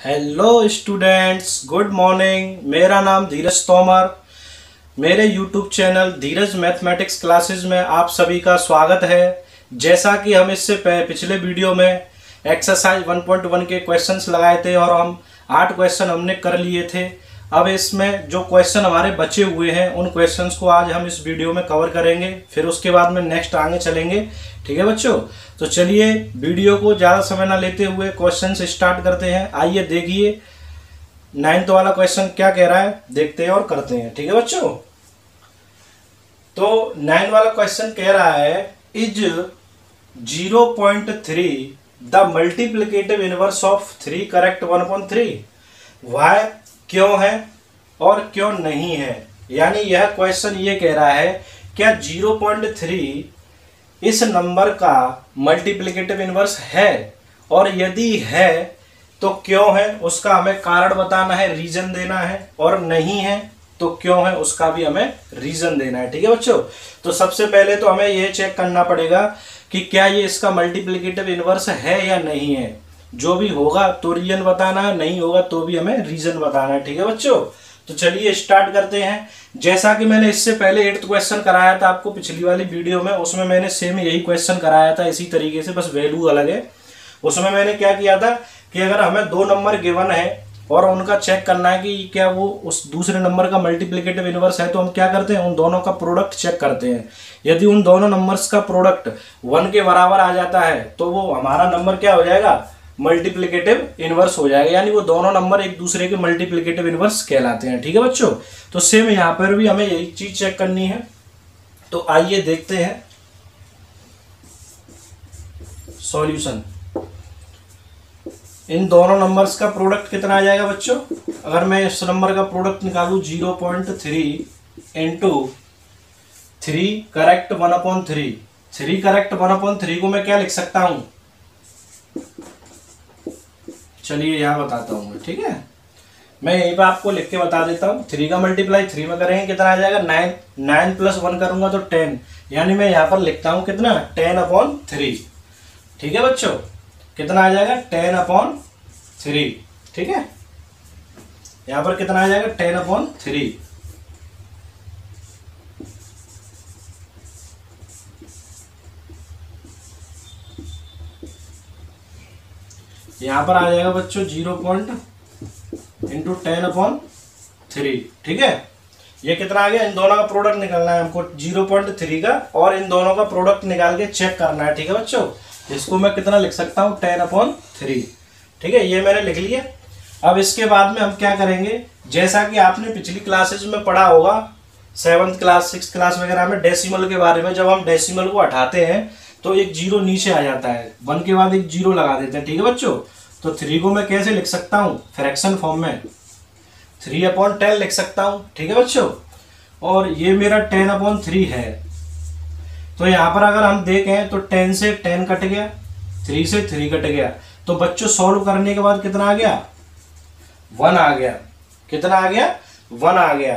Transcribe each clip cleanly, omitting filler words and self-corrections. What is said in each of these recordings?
Hello students, good morning. मेरा नाम धीरज तोमर। मेरे यूट्यूब चैनल धीरज मैथमेटिक्स क्लासेस में आप सभी का स्वागत है। जैसा कि हम इससे पिछले वीडियो में एक्सरसाइज 1.1 के क्वेश्चंस लगाए थे और हम 8 क्वेश्चन हमने कर लिए थे। अब इसमें जो क्वेश्चन हमारे बचे हुए हैं उन क्वेश्चंस को आज हम इस वीडियो में कवर करेंगे, फिर उसके बाद में नेक्स्ट आगे चलेंगे। ठीक है बच्चों, तो चलिए वीडियो को ज़्यादा समय ना लेते हुए क्वेश्चन स्टार्ट करते हैं। आइए देखिए 9th वाला क्वेश्चन क्या कह रहा है, देखते हैं और करते हैं। ठीक है बच्चों, तो 9 वाला क्वेश्चन कह रहा है is 0.3 the multiplicative inverse of 3 correct 1/3। Why क्यों है और क्यों नहीं है, यानी यह क्वेश्चन ये कह रहा है क्या 0.3 इस नंबर का मल्टीप्लिकेटिव इनवर्स है, और यदि है तो क्यों है, उसका हमें कारण बताना है, रीजन देना है, और नहीं है तो क्यों है उसका भी हमें रीजन देना है। ठीक है बच्चों, तो सबसे पहले तो हमें यह चेक करना पड़ेगा कि क्या ये इसका मल्टीप्लिकेटिव इनवर्स है या नहीं है। जो भी होगा तो रीजन बताना है, नहीं होगा तो भी हमें रीजन बताना है। ठीक है बच्चों, तो चलिए स्टार्ट करते हैं। जैसा कि मैंने इससे पहले 8th क्वेश्चन कराया था आपको पिछली वाली वीडियो में, उसमें मैंने सेम यही क्वेश्चन कराया था इसी तरीके से, बस वैल्यू अलग है। उसमें मैंने क्या किया था कि अगर हमें 2 नंबर गिवन है और उनका चेक करना है कि क्या वो उस दूसरे नंबर का मल्टीप्लिकेटिव इनवर्स है, तो हम क्या करते हैं, उन दोनों का प्रोडक्ट चेक करते हैं। यदि उन दोनों नंबर्स का प्रोडक्ट 1 के बराबर आ जाता है तो वो हमारा नंबर क्या हो जाएगा, मल्टीप्लिकेटिव इनवर्स हो जाएगा, यानी वो दोनों नंबर एक दूसरे के मल्टीप्लिकेटिव इनवर्स कहलाते हैं। ठीक है बच्चों, तो सेम यहाँ पर भी हमें यही चीज चेक करनी है। तो आइए देखते हैं सॉल्यूशन। इन दोनों नंबर्स का प्रोडक्ट कितना आ जाएगा बच्चों, अगर मैं इस नंबर का प्रोडक्ट निकालू 0.3 इंटू 3 करेक्ट 1/3। 3 करेक्ट 1/3 को मैं क्या लिख सकता हूं, चलिए यहां बताता हूं मैं। ठीक है, मैं यहीं पर आपको लिख के बता देता हूं। 3 का मल्टीप्लाई 3 में करेंगे कितना आ जाएगा, 9। 9 + 1 करूंगा तो 10, यानी मैं यहां पर लिखता हूं कितना, 10/3। ठीक है बच्चों, कितना आ जाएगा, 10/3। ठीक है, यहां पर कितना आ जाएगा, 10/3। यहां पर आ जाएगा बच्चों 0.10/3। ठीक है, ये कितना आ गया, इन दोनों का प्रोडक्ट निकालना है हमको 0.3 का, और इन दोनों का प्रोडक्ट निकाल के चेक करना है। ठीक है बच्चों, इसको मैं कितना लिख सकता हूं, 10/3। ठीक है, ये मैंने लिख लिया। अब इसके बाद में हम क्या करेंगे, जैसा कि आपने पिछली क्लासेस में पढ़ा होगा 7th क्लास 6th क्लास वगैरह में डेसिमल के बारे में, जब हम डेसिमल को हटाते हैं तो एक 0 नीचे आ जाता है, 1 के बाद एक 0 लगा देते हैं। ठीक है बच्चों, तो 3 को मैं कैसे लिख सकता हूँ, फ्रैक्शन फॉर्म में 3/10 लिख सकता हूँ। ठीक है बच्चों, और ये मेरा 10/3 है। तो यहाँ पर अगर हम देखें तो 10 से 10 कट गया, 3 से 3 कट गया, तो बच्चों सॉल्व करने के बाद कितना आ गया, 1 आ गया। कितना आ गया, 1 आ गया।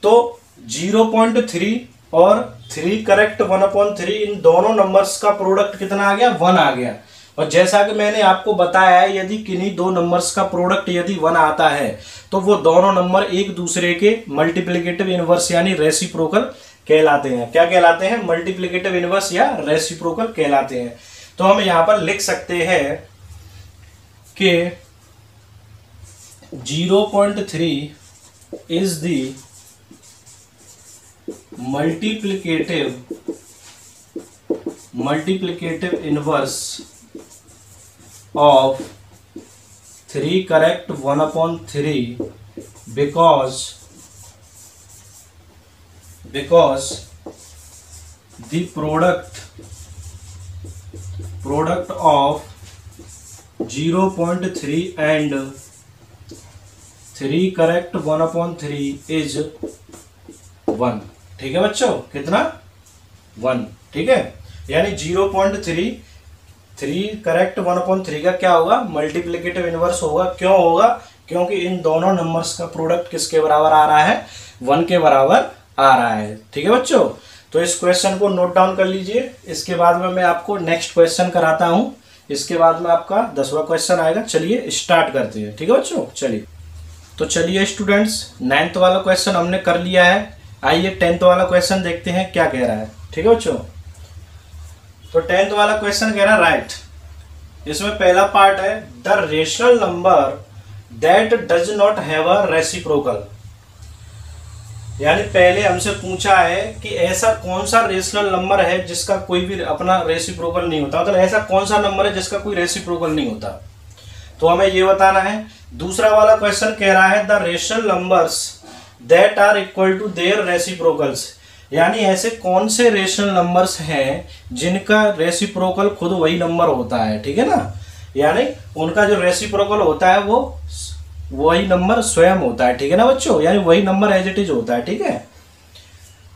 तो 0.3 और 3 करेक्ट 1/3 इन दोनों नंबर्स का प्रोडक्ट कितना आ गया, 1 आ गया। और जैसा कि मैंने आपको बताया है, यदि किन्हीं 2 नंबर्स का प्रोडक्ट यदि 1 आता है तो वो दोनों नंबर एक दूसरे के मल्टीप्लिकेटिव इनवर्स यानी रेसिप्रोकल कहलाते हैं। क्या कहलाते हैं, मल्टीप्लिकेटिव इनवर्स या रेसिप्रोकल कहलाते हैं। तो हम यहां पर लिख सकते हैं कि 0.3 is the multiplicative inverse of 3 correct 1/3 because the product of 0.3 and 3 correct 1/3 is 1। ठीक है बच्चों, कितना, 1। ठीक है, यानी 0.3 करेक्ट 1/3 का क्या होगा, मल्टीप्लिकेटिव इनवर्स होगा। क्यों होगा, क्योंकि इन दोनों नंबर्स का प्रोडक्ट किसके बराबर आ रहा है, 1 के बराबर आ रहा है। ठीक है बच्चों, तो इस क्वेश्चन को नोट डाउन कर लीजिए। इसके बाद में मैं आपको नेक्स्ट क्वेश्चन कराता हूं। इसके बाद में आपका 10वां क्वेश्चन आएगा। चलिए स्टार्ट करते हैं, ठीक है बच्चों। चलिए तो चलिए स्टूडेंट्स, 9th वाला क्वेश्चन हमने कर लिया है। आइए 10th वाला क्वेश्चन देखते हैं क्या कह रहा है, ठीक है बच्चों। तो 10th वाला क्वेश्चन कह रहा है राइट। इसमें पहला पार्ट है the rational number that does not have a reciprocal. यानी पहले हमसे पूछा है कि ऐसा कौन सा रेशनल नंबर है जिसका कोई भी अपना रेसिप्रोकल नहीं होता, मतलब ऐसा कौन सा नंबर है जिसका कोई रेसिप्रोकल नहीं होता, तो हमें ये बताना है। दूसरा वाला क्वेश्चन कह रहा है the rational numbers that are equal to their reciprocals. यानी ऐसे कौन से रेशनल नंबर्स हैं जिनका रेसिप्रोकल खुद वही नंबर होता है, ठीक है ना। यानी उनका जो रेसिप्रोकल होता है वो वही नंबर स्वयं होता है, ठीक है ना बच्चों। यानी वही नंबर एज इट इज होता है, ठीक है।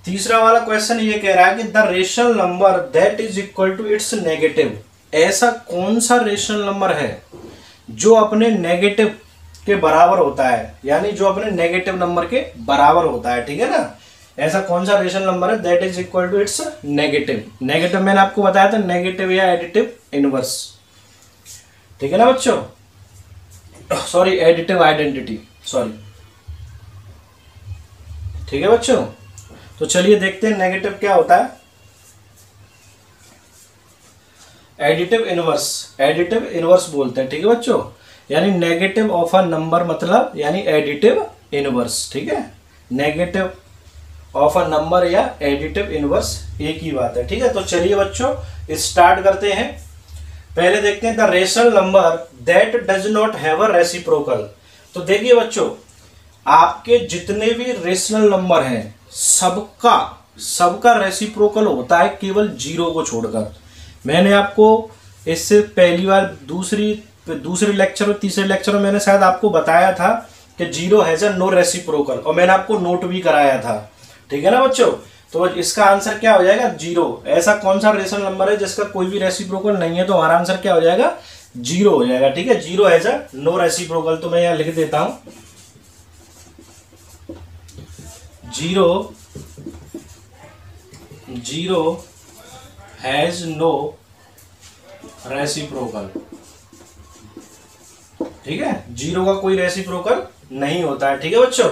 तीसरा वाला क्वेश्चन ये कह रहा है कि the rational number that is equal to its negative. ऐसा कौन सा रेशनल नंबर है जो अपने नेगेटिव के बराबर होता है, यानी जो अपने नेगेटिव नंबर के बराबर होता है, ठीक है ना। ऐसा कौन सा रेशनल नंबर है that is equal to its negative. Negative मैंने आपको बताया था, नेगेटिव या एडिटिव इनवर्स, ठीक है ना बच्चों। सॉरी, एडिटिव आइडेंटिटी, सॉरी, ठीक है बच्चों। तो चलिए देखते हैं नेगेटिव क्या होता है। एडिटिव इनवर्स, एडिटिव इनवर्स बोलते हैं, ठीक है बच्चों। यानी नेगेटिव ऑफ अ नंबर मतलब यानी एडिटिव इनवर्स, ठीक है। नेगेटिव ऑफ अ नंबर या एडिटिव इनवर्स एक ही बात है, ठीक है। तो चलिए बच्चों स्टार्ट करते हैं। पहले देखते हैं the rational number that does not have a reciprocal. तो देखिए बच्चों, आपके जितने भी रेशनल नंबर हैं सबका रेसिप्रोकल होता है केवल 0 को छोड़कर। मैंने आपको इससे पहली बार दूसरे लेक्चर और तीसरे लेक्चर में मैंने शायद आपको बताया था कि 0 हैज अ नो रेसिप्रोकल, और मैंने आपको नोट भी कराया था, ठीक है ना बच्चों। तो इसका आंसर क्या हो जाएगा 0। ऐसा कौन सा रेशनल नंबर है जिसका कोई भी रेसिप्रोकल नहीं है, तो हमारा आंसर क्या हो जाएगा 0 हो जाएगा, ठीक है। 0 हैज अ नो रेसिप्रोकल। तो मैं यहां लिख देता हूं 0 हैज नो रेसिप्रोकल, ठीक है। 0 का कोई रेसिप्रोकल नहीं होता है, ठीक है बच्चों।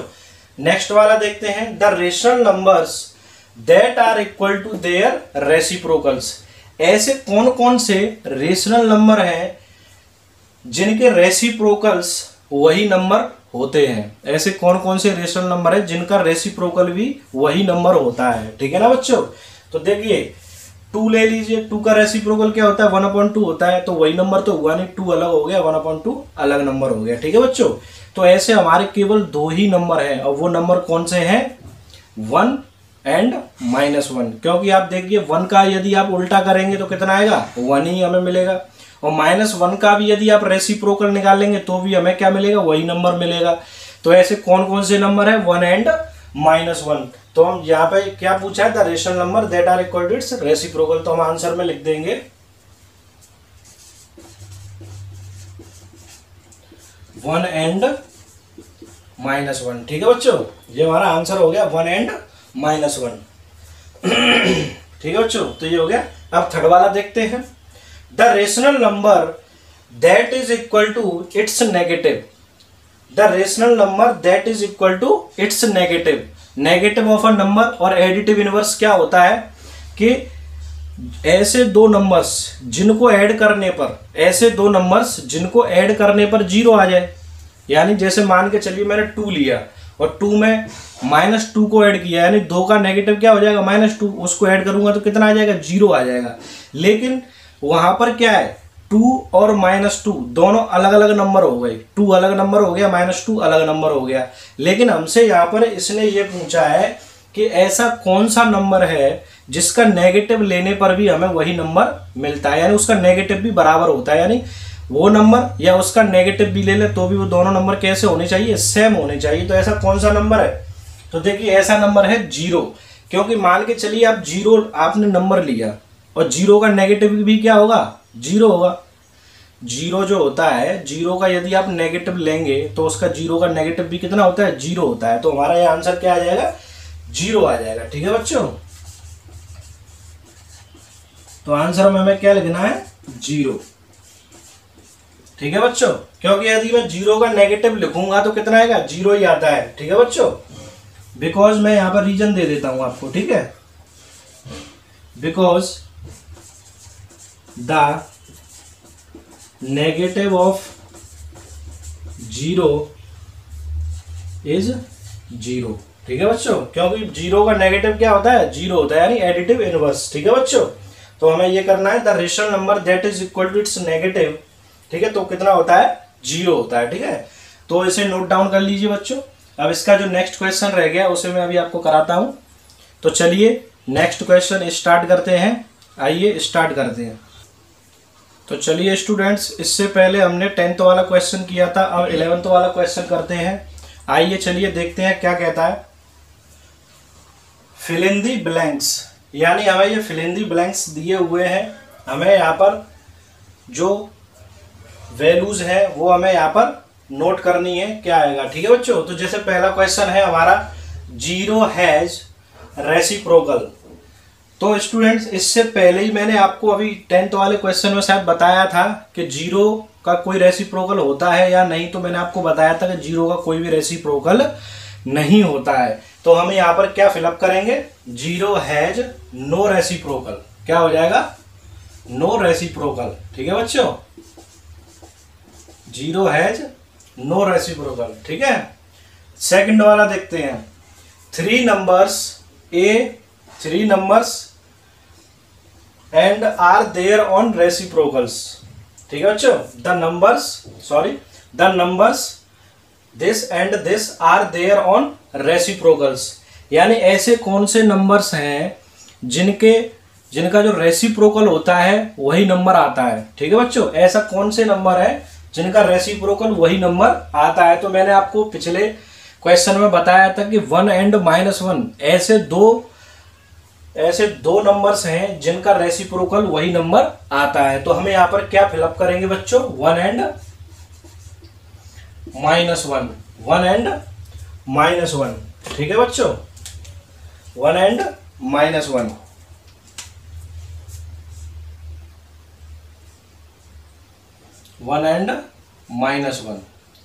नेक्स्ट वाला देखते हैं the rational numbers that are equal to their reciprocals. ऐसे कौन कौन से रेशनल नंबर हैं जिनके रेसिप्रोकल्स वही नंबर होते हैं। ऐसे कौन कौन से रेशनल नंबर है जिनका रेसिप्रोकल भी वही नंबर होता है, ठीक है ना बच्चों। तो देखिए 2 ले लीजिए, 2 का रेसिप्रोकल क्या होता है 1/2 होता है, तो वही नंबर तो हुआ नहीं, 2 अलग हो गया, 1/2 अलग नंबर हो गया, ठीक है बच्चों। तो ऐसे हमारे केवल 2 ही नंबर हैं, और वो नंबर कौन से हैं 1 एंड -1। क्योंकि आप देखिए 1 का यदि आप उल्टा करेंगे तो कितना आएगा 1 ही हमें मिलेगा, और -1 का भी यदि आप रेसिप्रोकल निकालेंगे तो भी हमें क्या मिलेगा वही नंबर मिलेगा। तो ऐसे कौन कौन से नंबर है 1 एंड -1। तो हम यहाँ पे क्या पूछा है the rational number that are equal to its reciprocal, तो हम आंसर में लिख देंगे 1 एंड -1, ठीक है बच्चों। ये हमारा आंसर हो गया 1 एंड -1, ठीक है बच्चों। तो ये हो गया। अब थर्ड वाला देखते हैं the rational number that is equal to its negative. The rational number that is equal to its negative. Negative of a number और एडिटिव इनवर्स क्या होता है कि ऐसे दो नंबर्स जिनको ऐड करने पर 0 आ जाए। यानी जैसे मान के चलिए मैंने 2 लिया और 2 में -2 को ऐड किया, यानी 2 का नेगेटिव क्या हो जाएगा -2, उसको ऐड करूंगा तो कितना आ जाएगा 0 आ जाएगा। लेकिन वहां पर क्या है 2 और -2 दोनों अलग अलग नंबर हो गए, 2 अलग नंबर हो गया, -2 अलग नंबर हो गया। लेकिन हमसे यहाँ पर इसने ये पूछा है कि ऐसा कौन सा नंबर है जिसका नेगेटिव लेने पर भी हमें वही नंबर मिलता है, यानी उसका नेगेटिव भी बराबर होता है। यानी वो नंबर या उसका नेगेटिव भी ले ले तो भी वो दोनों नंबर कैसे होने चाहिए सेम होने चाहिए। तो ऐसा कौन सा नंबर है, तो देखिए ऐसा नंबर है 0। क्योंकि मान के चलिए आप 0 आपने नंबर लिया और 0 का नेगेटिव भी क्या होगा 0 होगा। 0 जो होता है 0 का यदि आप नेगेटिव लेंगे तो उसका 0 का नेगेटिव भी कितना होता है 0 होता है। तो हमारा ये आंसर क्या आ जाएगा 0 आ जाएगा, ठीक है बच्चों। तो आंसर में हमें क्या लिखना है 0, ठीक है बच्चों, क्योंकि यदि मैं 0 का नेगेटिव लिखूंगा तो कितना आएगा, 0 ही आता है। ठीक है बच्चों, बिकॉज मैं यहां पर रीजन दे देता हूं आपको, ठीक है, because the negative of 0 is 0। ठीक है बच्चों, क्योंकि 0 का नेगेटिव क्या होता है, 0 होता है, यानी एडिटिव इनवर्स। ठीक है बच्चों, तो हमें ये करना है the rational number that is equal to its negative. ठीक है, तो कितना होता है, 0 होता है। ठीक है, तो इसे नोट डाउन कर लीजिए बच्चों। अब इसका जो नेक्स्ट क्वेश्चन रह गया उसे मैं अभी आपको कराता हूं। तो चलिए नेक्स्ट क्वेश्चन स्टार्ट करते हैं। आइए स्टार्ट करते हैं। तो चलिए स्टूडेंट्स, इससे पहले हमने 10th वाला क्वेश्चन किया था, अब 11th वाला क्वेश्चन करते हैं। आइए चलिए देखते हैं क्या कहता है। फिल इन दी ब्लैंक्स, यानी हमें ये फिल इन दी ब्लैंक्स दिए हुए हैं, हमें यहाँ पर जो वैल्यूज है वो हमें यहाँ पर नोट करनी है, क्या आएगा। ठीक है बच्चों, तो जैसे पहला क्वेश्चन है हमारा 0 हैज रेसिप्रोकल। तो स्टूडेंट्स, इससे पहले ही मैंने आपको अभी 10th वाले क्वेश्चन में शायद बताया था कि 0 का कोई रेसिप्रोकल होता है या नहीं। तो मैंने आपको बताया था कि 0 का कोई भी रेसिप्रोकल नहीं होता है। तो हम यहाँ पर क्या फिलअप करेंगे, 0 हैज नो रेसिप्रोकल, क्या हो जाएगा, नो रेसिप्रोकल। ठीक है बच्चों, 0 हैज नो रेसिप्रोकल। ठीक है, सेकंड वाला देखते हैं। 3 numbers and are their own reciprocals. ठीक है बच्चों, the numbers this and this are their own reciprocals, यानी ऐसे कौन से नंबर्स हैं जिनका जो रेसिप्रोकल होता है वही नंबर आता है। ठीक है बच्चों, ऐसा कौन से नंबर है जिनका रेसिप्रोकल वही नंबर आता है। तो मैंने आपको पिछले क्वेश्चन में बताया था कि 1 एंड -1 ऐसे दो नंबर्स हैं जिनका रेसिप्रोकल वही नंबर आता है। तो हमें यहां पर क्या फिलअप करेंगे बच्चों, 1 एंड -1। ठीक है बच्चों, 1 एंड -1।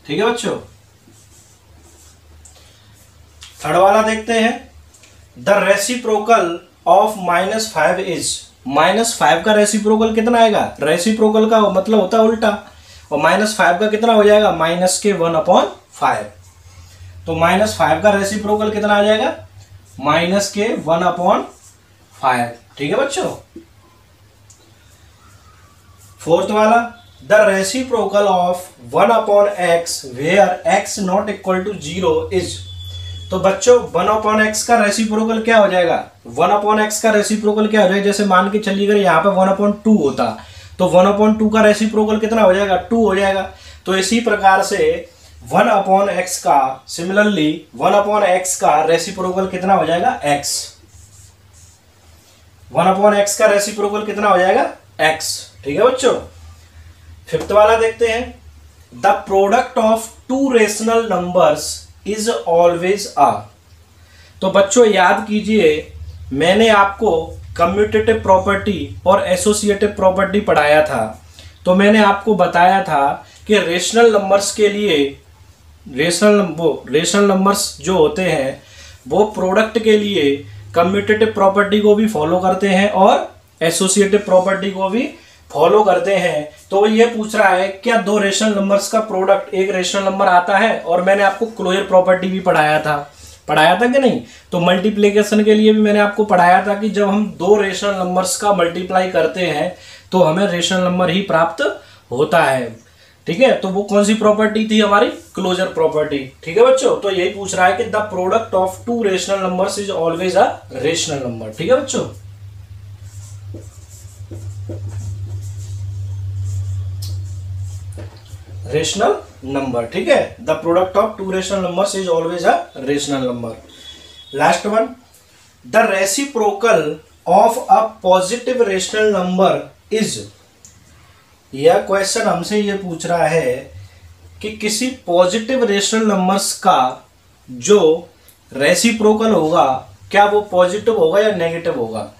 ठीक है बच्चों, थर्ड वाला देखते हैं। द रेसिप्रोकल ऑफ -5 इज, -5 का रेसिप्रोकल कितना आएगा, रेसिप्रोकल का मतलब होता है उल्टा, और -5 का कितना हो जाएगा, -1/5। तो -5 का रेसिप्रोकल कितना आ जाएगा, -1/5। ठीक है बच्चों, फोर्थ वाला, the reciprocal of 1/x where x not equal to 0 is. तो बच्चों 1/x का रेसिप्रोकल क्या हो जाएगा, 1/x का रेसिप्रोकल क्या हो जाएगा, जैसे मान के चलिए अगर यहाँ पे 1/2 होता तो 1/2 का रेसिप्रोकल कितना हो जाएगा, 2 हो जाएगा। तो इसी प्रकार से 1/x का, सिमिलरली 1/x का रेसिप्रोकल कितना हो जाएगा, x। 1/x का रेसिप्रोकल कितना हो जाएगा, x। ठीक है बच्चों, फिफ्थ वाला देखते हैं। The product of 2 rational numbers is always आ। तो बच्चों याद कीजिए, मैंने आपको कम्यूटेटिव प्रॉपर्टी और एसोसिएटिव प्रॉपर्टी पढ़ाया था। तो मैंने आपको बताया था कि रेशनल नंबर्स के लिए रेशनल नंबर्स जो होते हैं वो प्रोडक्ट के लिए कम्यूटेटिव प्रॉपर्टी को भी फॉलो करते हैं और एसोसिएटिव प्रॉपर्टी को भी फॉलो करते हैं। तो ये पूछ रहा है क्या 2 रेशनल नंबर्स का प्रोडक्ट एक रेशनल नंबर आता है, और मैंने आपको क्लोजर प्रॉपर्टी भी पढ़ाया था कि नहीं। तो मल्टीप्लिकेशन के लिए भी मैंने आपको पढ़ाया था कि जब हम 2 रेशनल नंबर्स का मल्टीप्लाई करते हैं तो हमें रेशनल नंबर ही प्राप्त होता है। ठीक है, तो वो कौन सी प्रॉपर्टी थी हमारी, क्लोजर प्रॉपर्टी। ठीक है बच्चों, तो यही पूछ रहा है कि the product of 2 rational numbers is always a rational number. ठीक है बच्चों, रेशनल नंबर। ठीक है, the product of 2 rational numbers is always a rational number. Last one, the reciprocal of a positive rational number is. यह question हमसे ये पूछ रहा है कि किसी पॉजिटिव रेशनल नंबर्स का जो रेसिप्रोकल होगा क्या वो पॉजिटिव होगा या नेगेटिव होगा।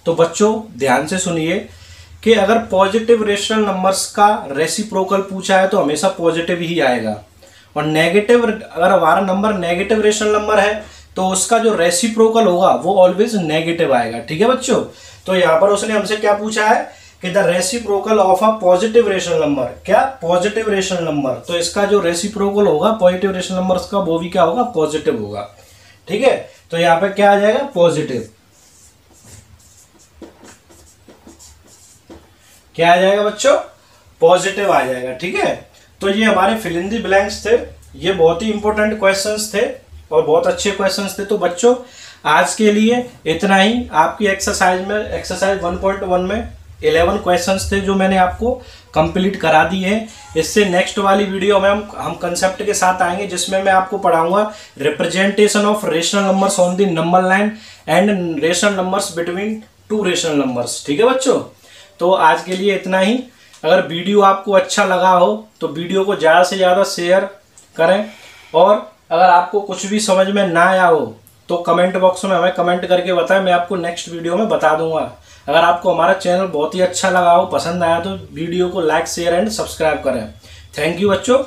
तो बच्चों ध्यान से सुनिए कि अगर पॉजिटिव रेशनल नंबर्स का रेसिप्रोकल पूछा है तो हमेशा पॉजिटिव ही आएगा, और नेगेटिव, अगर हमारा नंबर नेगेटिव रेशनल नंबर है तो उसका जो रेसिप्रोकल होगा वो ऑलवेज नेगेटिव आएगा। ठीक है बच्चों, तो यहाँ पर उसने हमसे क्या पूछा है कि the reciprocal of a positive rational number, क्या पॉजिटिव रेशनल नंबर, तो इसका जो रेसिप्रोकल होगा पॉजिटिव रेशनल नंबर का वो भी क्या होगा, पॉजिटिव होगा। ठीक है, तो यहाँ पे क्या आ जाएगा, पॉजिटिव। क्या आ जाएगा बच्चों, पॉजिटिव आ जाएगा। ठीक है, तो ये हमारे फिल इन द ब्लैंक्स थे, ये बहुत ही इंपॉर्टेंट क्वेश्चंस थे और बहुत अच्छे क्वेश्चंस थे। तो बच्चों आज के लिए इतना ही। आपकी एक्सरसाइज में, एक्सरसाइज 1.1 में 11 क्वेश्चंस थे जो मैंने आपको कंप्लीट करा दिए हैं। इससे नेक्स्ट वाली वीडियो में हम कंसेप्ट के साथ आएंगे जिसमें मैं आपको पढ़ाऊंगा representation of rational numbers on the number line and rational numbers between two rational numbers. ठीक है बच्चों, तो आज के लिए इतना ही। अगर वीडियो आपको अच्छा लगा हो तो वीडियो को ज़्यादा से ज़्यादा शेयर करें, और अगर आपको कुछ भी समझ में ना आया हो तो कमेंट बॉक्स में हमें कमेंट करके बताएं, मैं आपको नेक्स्ट वीडियो में बता दूंगा। अगर आपको हमारा चैनल बहुत ही अच्छा लगा हो, पसंद आया तो वीडियो को लाइक, शेयर एंड सब्सक्राइब करें। थैंक यू बच्चों।